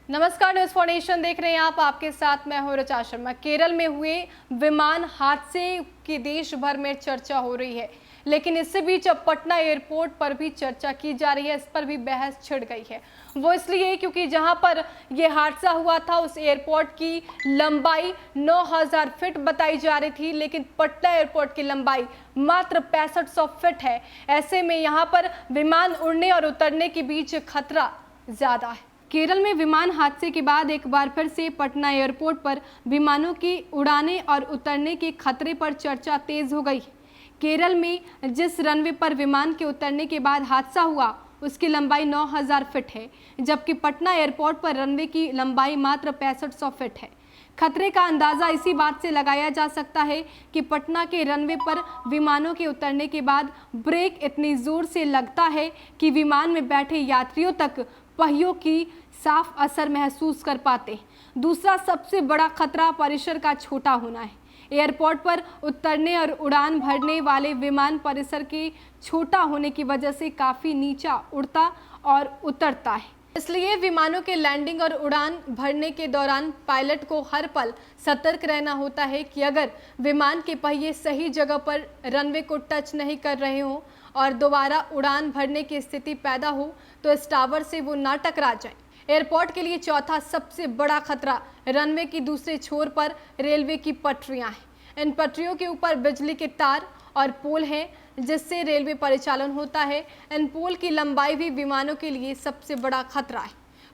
नमस्कार, news foundation देख रहे हैं आप। आपके साथ मैं हूं ऋचा शर्मा। केरल में हुए विमान हादसे की देश भर में चर्चा हो रही है, लेकिन इससे बीच अब पटना एयरपोर्ट पर भी चर्चा की जा रही है। इस पर भी बहस छिड़ गई है। वो इसलिए क्योंकि जहां पर यह हादसा हुआ था उस एयरपोर्ट की लंबाई 9000 फीट बताई जा रही थी, लेकिन पटना एयरपोर्ट की लंबाई मात्र 6500 फीट है। ऐसे में यहां पर विमान उड़ने और उतरने के बीच खतरा ज्यादा है। केरल में विमान हादसे के बाद एक बार फिर से पटना एयरपोर्ट पर विमानों की उड़ाने और उतरने के खतरे पर चर्चा तेज हो गई। केरल में जिस रनवे पर विमान के उतरने के बाद हादसा हुआ उसकी लंबाई 9000 फीट है, जबकि पटना एयरपोर्ट पर रनवे की लंबाई मात्र 6500 फीट है। खतरे का अंदाज़ा इसी बात से लगाया जा सकता है कि पटना के रनवे पर विमानों के उतरने के बाद ब्रेक इतनी ज़ोर से लगता है कि विमान में बैठे यात्रियों तक पहियों की साफ असर महसूस कर पाते। दूसरा सबसे बड़ा खतरा परिसर का छोटा होना है। एयरपोर्ट पर उतरने और उड़ान भरने वाले विमान परिसर के छोटा होने की वजह से काफ़ी नीचा उड़ता और उतरता है। इसलिए विमानों के लैंडिंग और उड़ान भरने के दौरान पायलट को हर पल सतर्क रहना होता है कि अगर विमान के पहिए सही जगह पर रनवे को टच नहीं कर रहे हों और दोबारा उड़ान भरने की स्थिति पैदा हो तो इस टावर से वो ना टकरा जाए। एयरपोर्ट के लिए चौथा सबसे बड़ा खतरा रनवे की दूसरे छोर पर रेलवे की पटरियां हैं। इन पटरियों के ऊपर बिजली के तार और पोल हैं जिससे रेलवे परिचालन होता है। इन पोल की लंबाई भी विमानों के लिए सबसे बड़ा खतरा है।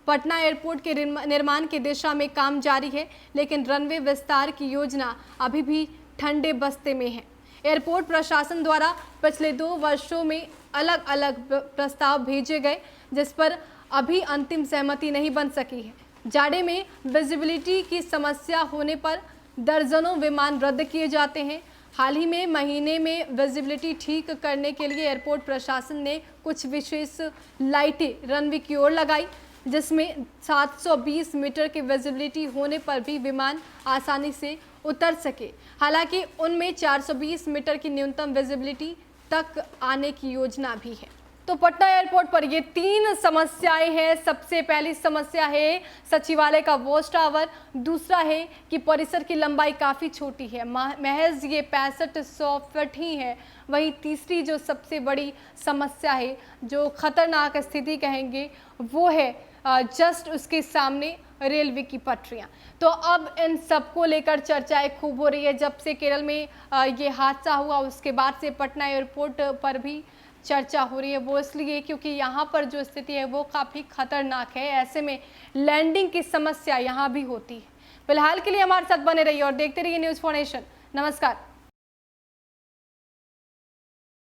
पटना एयरपोर्ट के निर्माण की दिशा में काम जारी है, लेकिन रनवे विस्तार की योजना अभी भी ठंडे बस्ते में है। एयरपोर्ट प्रशासन द्वारा पिछले 2 वर्षों में अलग अलग प्रस्ताव भेजे गए, जिस पर अभी अंतिम सहमति नहीं बन सकी है। जाड़े में विजिबिलिटी की समस्या होने पर दर्जनों विमान रद्द किए जाते हैं। हाल ही में महीने में विजिबिलिटी ठीक करने के लिए एयरपोर्ट प्रशासन ने कुछ विशेष लाइटें रनवे की ओर लगाई, जिसमें 720 मीटर की विजिबिलिटी होने पर भी विमान आसानी से उतर सके। हालांकि उनमें 420 मीटर की न्यूनतम विजिबिलिटी तक आने की योजना भी है। तो पटना एयरपोर्ट पर ये 3 समस्याएं हैं। सबसे पहली समस्या है सचिवालय का वॉच टावर, दूसरा है कि परिसर की लंबाई काफ़ी छोटी है, महज ये 6500 फीट ही है। वहीं तीसरी जो सबसे बड़ी समस्या है, जो खतरनाक स्थिति कहेंगे, वो है जस्ट उसके सामने रेलवे की पटरियां। तो अब इन सबको लेकर चर्चाएं खूब हो रही है। जब से केरल में ये हादसा हुआ उसके बाद से पटना एयरपोर्ट पर भी चर्चा हो रही है। वो इसलिए क्योंकि यहाँ पर जो स्थिति है वो काफ़ी खतरनाक है। ऐसे में लैंडिंग की समस्या यहाँ भी होती है। फिलहाल के लिए हमारे साथ बने रहिए और देखते रहिए न्यूज़ फाउंडेशन। नमस्कार।